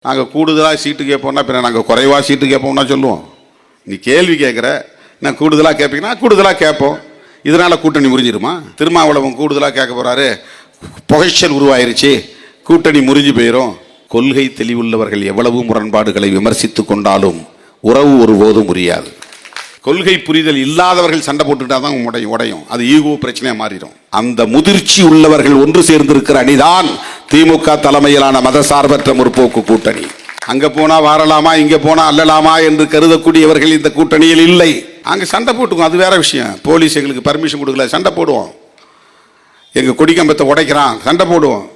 நாங்கள் கூடுதலாக சீட்டு கேட்போம்னா பின்ன நாங்கள் குறைவாக சீட்டு கேட்போம்னா சொல்லுவோம். நீ கேள்வி கேட்குற, நான் கூடுதலாக கேட்பீங்கன்னா கூடுதலாக கேட்போம். இதனால் கூட்டணி முறிஞ்சிருமா? திருமாவளவன் கூடுதலாக கேட்க போகிறாரு, புகைச்சல் உருவாயிருச்சு, கூட்டணி முறிஞ்சு போயிடும். கொள்கை தெளிவுள்ளவர்கள் எவ்வளவு முரண்பாடுகளை விமர்சித்து கொண்டாலும் உறவு ஒருபோதும் முறியாது. கொள்கை புரிதல் இல்லாதவர்கள் சண்டை போட்டுட்டா தான் உடையும். அது ஈகோ பிரச்சனையா மாறிடும். அந்த முதிர்ச்சி உள்ளவர்கள் ஒன்று சேர்ந்திருக்கிற அணிதான் திமுக தலைமையிலான மதசார்பற்ற முற்போக்கு கூட்டணி. அங்க போனா வாரலாமா, இங்க போனா அல்லலாமா என்று கருதக்கூடியவர்கள் இந்த கூட்டணியில் இல்லை. அங்க சண்டை போட்டுக்கும், அது வேற விஷயம். போலீஸ் எங்களுக்கு பர்மிஷன் கொடுக்கல, சண்டை போடுவோம். எங்க கொடிக்கம்பத்தை உடைக்கிறான், சண்டை போடுவோம்.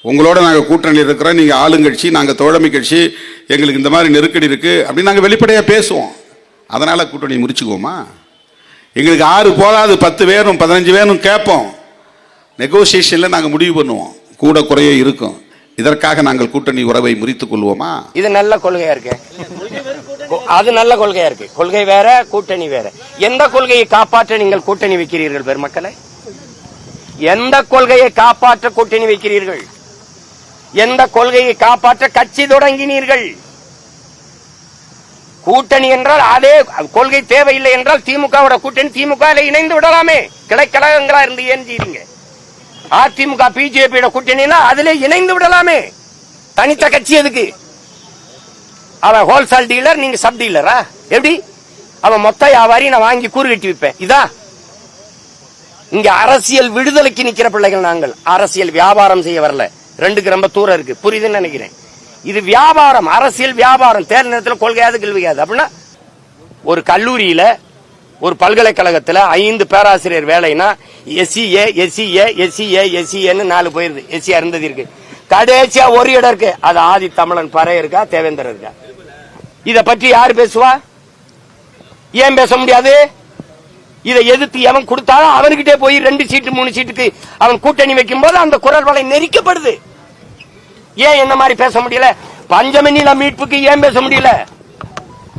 உங்களோட நாங்கள் கூட்டணியில் இருக்கிறோம், நீங்க ஆளுங்கட்சி, நாங்கள் தோழமை கட்சி, எங்களுக்கு இந்த மாதிரி நெருக்கடி இருக்கு அப்படின்னு நாங்கள் வெளிப்படையாக பேசுவோம். அதனால கூட்டணி முறிச்சுக்குவோமா? எங்களுக்கு 6 போதாது, 10 வேணும், 15 வேணும் கேட்போம். நெகோசியேஷன்ல நாங்கள் முடிவு பண்ணுவோம், கூட குறைய இருக்கும். இதற்காக நாங்கள் கூட்டணி உறவை முறித்துக் கொள்வோமா? இது நல்ல கொள்கையா இருக்கு, அது நல்ல கொள்கையா இருக்கு. கொள்கை வேற, கூட்டணி வேற. எந்த கொள்கையை காப்பாற்ற நீங்கள் கூட்டணி வைக்கிறீர்கள் பெருமக்களை? எந்த கொள்கையை காப்பாற்ற கூட்டணி வைக்கிறீர்கள்? எந்த கொள்கையை காப்பாற்ற கட்சி தொடங்கினீர்கள்? கூட்டணி என்றால் அதே கொள்கை தேவையில்லை என்றால் திமுகவோட கூட்டணி திமுக இணைந்து விடலாமே. கிளைக்கழகங்களா இருந்து ஏஞ்சீங்க. அதிமுக பிஜேபியோட கூட்டணினா அதுல இணைந்து விடலாமே. தனித்த கட்சி எதுக்கு? அவன் ஹோல்சேல் டீலர், நீங்க சப் டீலரா? எப்படி? அவன் மொத்த வியாபாரி, நான் வாங்கி கூறு கட்டி விற்பேன். இதா இங்க அரசியல் விடுதலைக்கு நிக்கிற பிள்ளைகள் நாங்கள். அரசியல் வியாபாரம் செய்ய வரல. 2க்கு ரொம்ப தூரம் இருக்கு, புரியுதுன்னு நினைக்கிறேன். இது வியாபாரம், அரசியல் வியாபாரம். தேர்தல் நேரத்தில் கொள்கையாது கேள்வியாது. அப்படின்னா ஒரு கல்லூரியில, ஒரு பல்கலைக்கழகத்தில் 5 பேராசிரியர் வேலைனா எஸ்சிஏ எஸ்சிஏ எஸ்சிஏ எஸ்சிஏன்னு 4 போயிருது. எஸ்சி இருந்தது இருக்கு. கடைசியா ஒரு இடம் இருக்கு, அது ஆதி தமிழன் பறை இருக்கா, தேவேந்தர் இருக்கா? இத பற்றி யாரு பேசுவா? ஏன் பேச முடியாது? இதை எதிர்த்து எவன் கொடுத்தாலும் அவன்கிட்டே போய் 2 சீட்டு 3 சீட்டுக்கு அவன் கூட்டணி வைக்கும் போது அந்த குரல் வலை நெரிக்கப்படுது. ஏன் என்ன மாதிரி பேச முடியல? பஞ்சமணில மீட்புக்கு ஏன் பேச முடியல?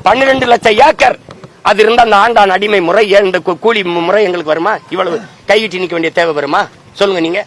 12 லட்சம் ஏக்கர் அது இருந்தா அந்த ஆண்டான் அடிமை முறை, இந்த கூலி முறை எங்களுக்கு வருமா? இவ்வளவு கையிட்டு நிக்க வேண்டிய தேவை வருமா? சொல்லுங்க நீங்க.